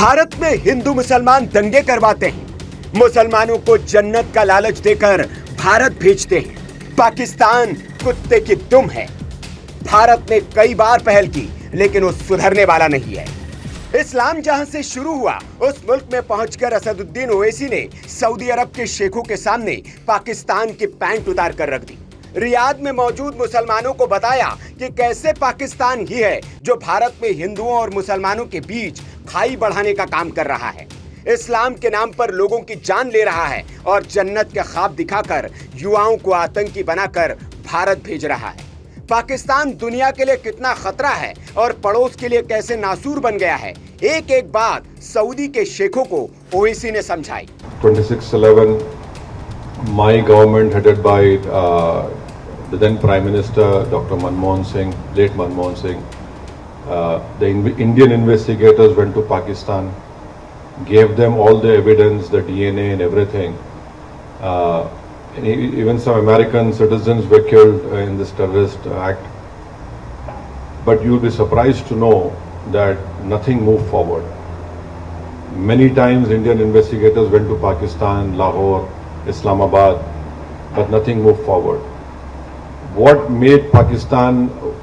भारत में हिंदू मुसलमान दंगे करवाते हैं, मुसलमानों को जन्नत का लालच देकर भारत भेजते हैं। पाकिस्तान कुत्ते की दुम है। भारत ने कई बार पहल की, लेकिन वो सुधरने वाला नहीं है। इस्लाम जहां से शुरू हुआ, उस मुल्क में पहुंचकर असदुद्दीन ओवैसी ने सऊदी अरब के शेखों के सामने पाकिस्तान की पैंट उतार कर रख दी। रियाद में मौजूद मुसलमानों को बताया कि कैसे पाकिस्तान ही है जो भारत में हिंदुओं और मुसलमानों के बीच खाई बढ़ाने का काम कर रहा है, इस्लाम के नाम पर लोगों की जान ले रहा है और जन्नत के ख्वाब दिखाकर युवाओं को आतंकी बनाकर भारत भेज रहा है। पाकिस्तान दुनिया के लिए कितना खतरा है और पड़ोस के लिए कैसे नासूर बन गया है, एक एक बात सऊदी के शेखों को ओवैसी ने समझाई। 26/11, my government headed by the then Prime Minister Dr. Manmohan Singh, late Manmohan Singh, the Indian investigators went to Pakistan, gave them all the evidence, the DNA and everything. And even some American citizens were killed in this terrorist act. But you'll be surprised to know that nothing moved forward. Many times Indian investigators went to Pakistan, Lahore, Islamabad, but nothing moved forward. What made Pakistan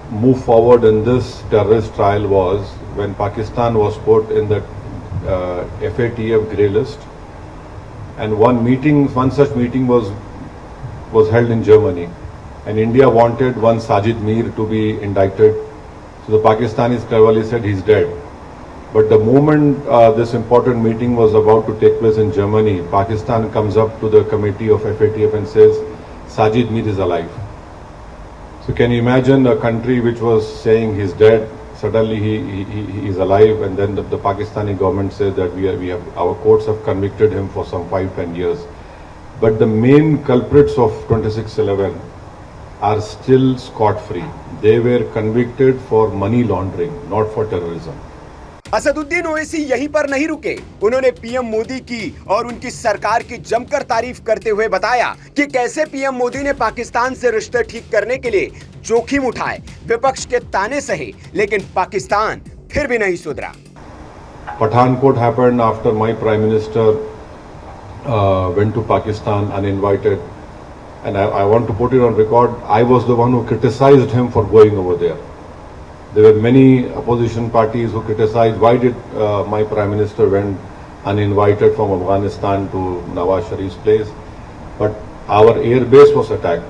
move forward in this terrorist trial was when Pakistan was put in the FATF grey list, and one such meeting was held in Germany, and India wanted one Sajid Mir to be indicted. So the Pakistanis cleverly said he's dead. But the moment this important meeting was about to take place in Germany, Pakistan comes up to the committee of FATF and says Sajid Mir is alive. So can you imagine a country which was saying he's dead, suddenly he is alive, and then the Pakistani government says that we have our courts have convicted him for some 5-10 years. But the main culprits of 26/11 are still scot-free. They were convicted for money laundering, not for terrorism. Asaduddin Owaisi यहीं पर नहीं रुके। उन्होंने PM Modi की और उनकी सरकार की जमकर तारीफ करते हुए बताया कि कैसे पीएम मोदी ने पाकिस्तान से रिश्ते ठीक करने के लिए जोखिम उठाए, विपक्ष के ताने सहे, लेकिन पाकिस्तान फिर भी नहीं सुधरा। Pathankot happened after my Prime Minister went to Pakistan uninvited, and I want to put it on record, I was the one who criticized him for going over there. There were many opposition parties who criticized why did my Prime Minister went uninvited from Afghanistan to Nawaz Sharif's place. But our air base was attacked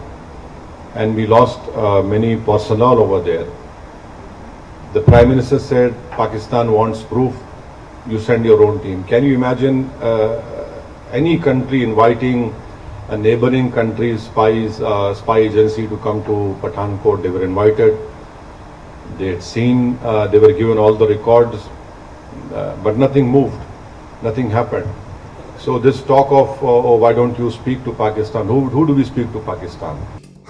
and we lost many personnel over there. The Prime Minister said Pakistan wants proof, you send your own team. Can you imagine any country inviting a neighboring country's spy agency to come to Pathankot? They were invited. They had seen, they were given all the records, but nothing moved, nothing happened. So this talk of, oh, why don't you speak to Pakistan? Who do we speak to Pakistan?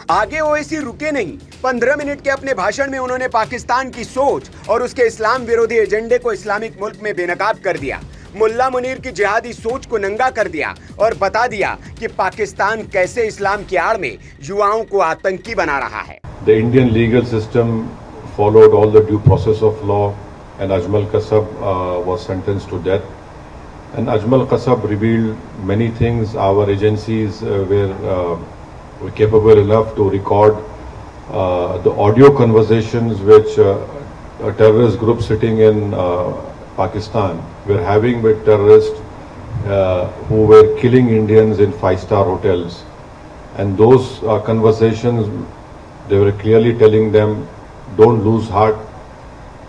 आगे ओवैसी रुके नहीं। 15 minute के अपने भाषण में उन्होंने पाकिस्तान की सोच और उसके इस्लाम विरोधी एजेंडे को इस्लामिक मुल्क में बेनकाब कर दिया। मुल्ला मुनीर की जिहादी सोच को नंगा कर दिया और बता दिया कि पाकिस्तान कैसे इस्लाम की आड़ में युवाओं को आतंकी बना रहा है। The Indian legal system followed all the due process of law, and Ajmal Kasab was sentenced to death. And Ajmal Kasab revealed many things. Our agencies were capable enough to record the audio conversations which a terrorist group sitting in Pakistan were having with terrorists who were killing Indians in 5-star hotels. And those conversations, they were clearly telling them, don't lose heart,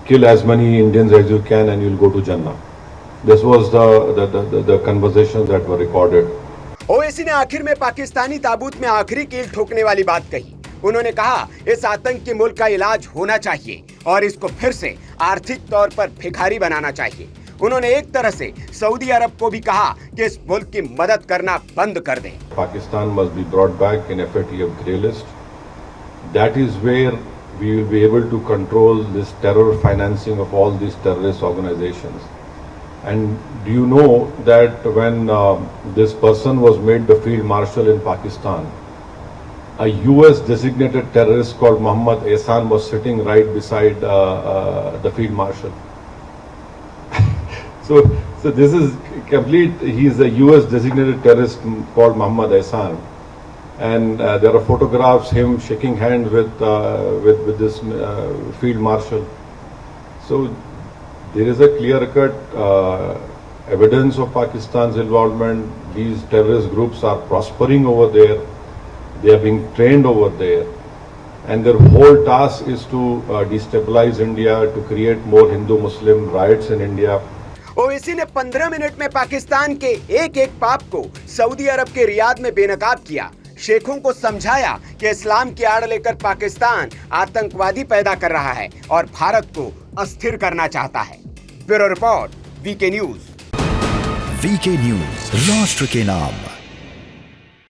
kill as many Indians as you can and you'll go to Jannah. This was the conversations that were recorded. Owaisi ने आखिर में पाकिस्तानी ताबूत में आखिरी कील ठोकने वाली बात कही। उन्होंने कहा इस आतंकी मुल्क का इलाज होना चाहिए और इसको फिर से आर्थिक तौर पर भिखारी बनाना चाहिए। उन्होंने एक तरह से सऊदी अरब को भी कहा कि इस मुल्क की मदद करना बंद कर दें। Pakistan must be brought back in FATF grey list. That is where we will be able to control this terror financing of all these terrorist organizations. And do you know that when this person was made the field marshal in Pakistan, a US designated terrorist called Muhammad Ehsan was sitting right beside the field marshal. So this is complete. He is a U.S. designated terrorist called Muhammad Ehsan, and there are photographs him shaking hands with this field marshal. So there is a clear-cut evidence of Pakistan's involvement. These terrorist groups are prospering over there. They are being trained over there. And their whole task is to destabilize India, to create more Hindu-Muslim riots in India. Owaisi ने 15 minute में पाकिस्तान के एक एक पाप को Saudi अरब के Riyadh में बेनकाब किया, शेखों को समझाया कि इस्लाम की आड़ लेकर पाकिस्तान आतंकवादी पैदा कर रहा है और भारत को अस्थिर करना चाहता है। Bureau report, VK news. VK news, राष्ट्र के नाम।